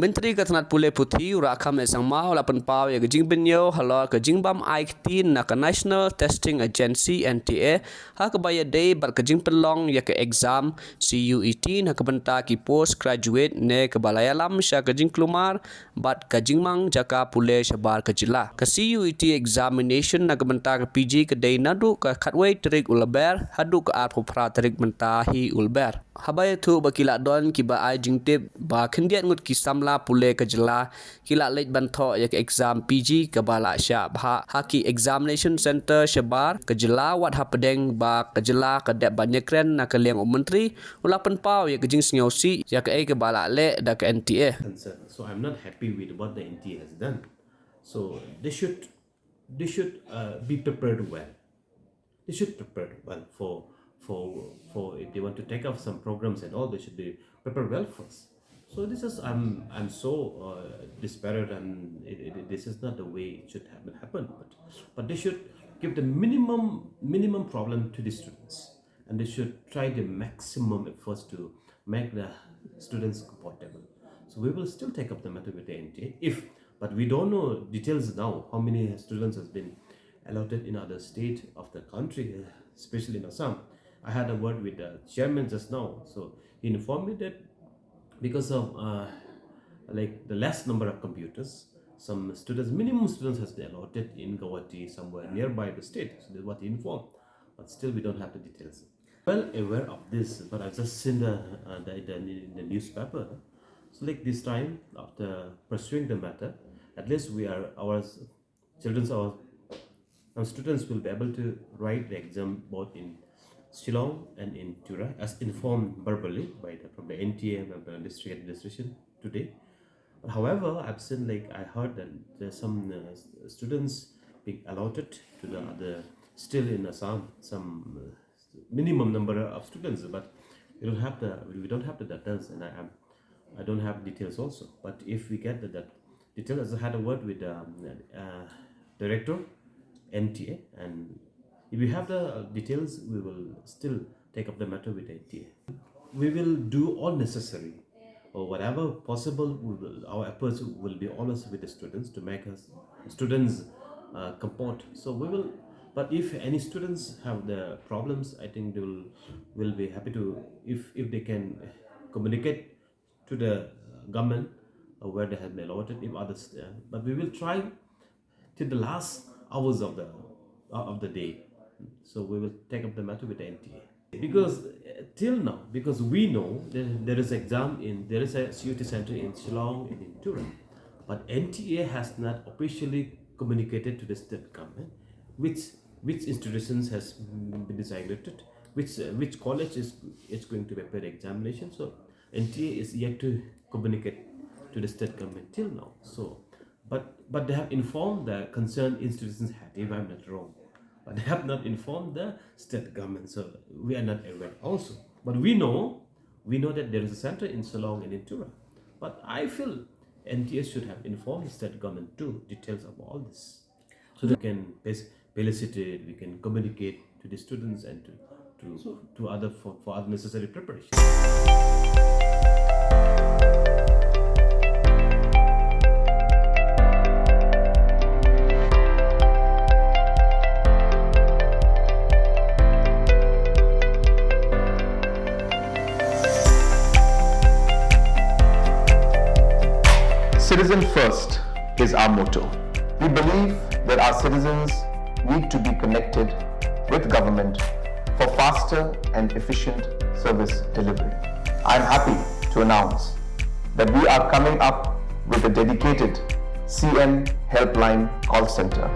Myntri Katnat Pule Puthi Rakam Sangmao Lapan Pau Ya Gajing Binyo Halor Kajingbam Ktien Naka National Testing Agency NTA Hakabaya Day Bar Kajing Pelong Ya ke Eksam Cuet Hakabenta ki postgraduate ne Kebalayalam Sya Kajing Klumar Bat Kajingmang Jaka Pule Shabar Kajila Ka Cuet examination Nakabenta ke PG ke Day Nadu Ka Katway Terik Ulber Hadu ke Arpopra Terik Mentahi Ulber Habaya tu bakila don kiba ai jingtip ba khendiat ngut kisamla pule kajela kila lej bantho ya ke exam PG ke bala sya bha haki examination center shabar kajela wat hapedeng ba kajela ke dep banyekren na ke liang Myntri ulapan pau ya ke jing Sngewkhia ya ke bala le da ke NTA. So I'm not happy with what the NTA has done. So they should be prepared well. They should prepare well for if they want to take up some programs and all, they should be prepared well first. So this is I'm so disparate, and this is not the way it should happen. But they should give the minimum problem to the students, and they should try the maximum efforts to make the students comfortable. So we will still take up the matter with the NTA but we don't know details now how many students has been allotted in other state of the country, especially in Assam. I had a word with the chairman just now, so he informed me that because of like the less number of computers, some students, minimum students has been allotted in Guwahati, somewhere nearby the state. So that's what he informed, but still we don't have the details. Well aware of this, but I've just seen the newspaper. So like this time, after pursuing the matter, at least our students will be able to write the exam both in Shillong and in Tura, as informed verbally from the NTA and the district administration today. But however, I've seen, like I heard that there's some students being allotted to the other, still in Assam, some minimum number of students, but we don't have the data, and I don't have details also. But if we get that details, I had a word with the director NTA, and if we have the details, we will still take up the matter with NTA. We will do all necessary or whatever possible. Our efforts will be always with the students to make us students comport. So we will. But if any students have the problems, I think they will be happy to if they can communicate to the government where they have been allotted. If others, but we will try till the last hours of the day. So we will take up the matter with the NTA. Because till now, because we know there is a CUT center in Shillong and in Tura, but NTA has not officially communicated to the state government which institutions has been designated, which college is going to prepare the examination. So NTA is yet to communicate to the state government till now. So, but they have informed the concerned institutions, if I'm not wrong. But they have not informed the state government, so we are not aware also. But we know that there is a center in Shillong and in Tura. But I feel NTA should have informed the state government too, details of all this. So they can felicitate, we can communicate to the students and to other for other necessary preparations. Citizen first is our motto. We believe that our citizens need to be connected with government for faster and efficient service delivery. I am happy to announce that we are coming up with a dedicated CM helpline call center.